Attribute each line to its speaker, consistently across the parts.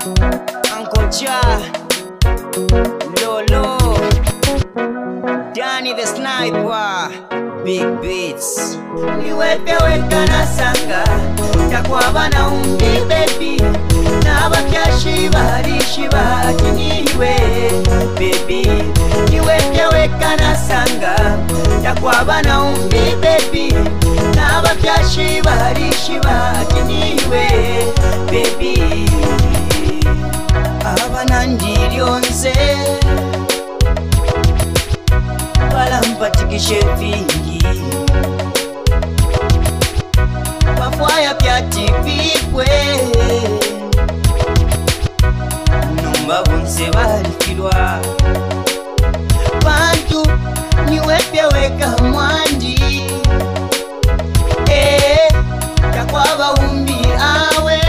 Speaker 1: Uncle Ja, Lolo, Danny the Sniper, Big Beats. Niwepe weka na sanga takwaba na umbi baby, nabakya shiba ati niwe baby. Niwepe weka na sanga takwaba na umbi baby, nabakya shiba ati niwe baby. Abanandiryonse balampatikishe vingi, bafwaya pyati vipwe numba bunse balikilwa bantu niwepye weka mwandi takwaba umbi awe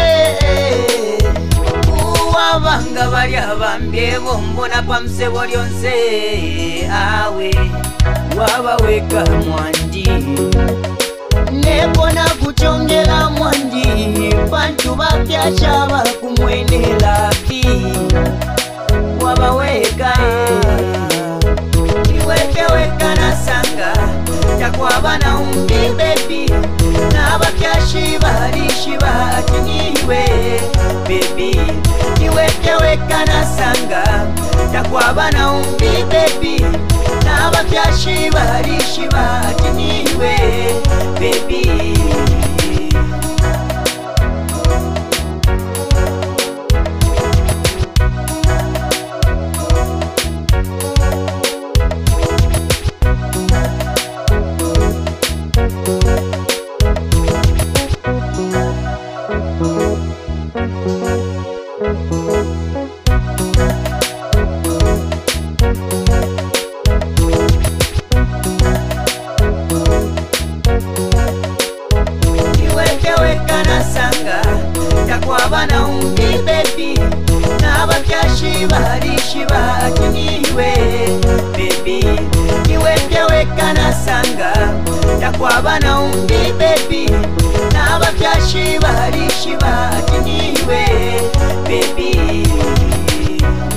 Speaker 1: uwabanga bali abambye bombona pamsebo lyonse awe waba weka mwandi nebona kuchongela mwandi bantu bapyasha bakumwenela vi waba weka niweke weka na sanga takwaba na umbi baby, nabapyashi barishiba ati niwe baby. Niweke weka na sanga takwaba na umbi baby, nabapyashi barishiba ati niwe baby. Takwaba na umbi baby, nabapyashi barishiba ati niwe baby. Niweke weka na sanga takwaba na umbi baby, nabapyashi barishiba ati niwe baby.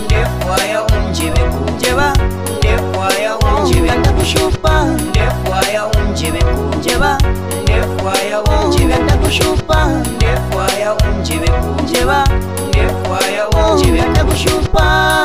Speaker 1: Ndefwaya unjebe kunjeba, ndefwaya unjebe ndakushupa, ndefwaya unjebe kunjeba, ndefwaya unjebe ndakushupa, ndefwaya unjebe kunjeba, ndefwaya unjebe ndakushupa.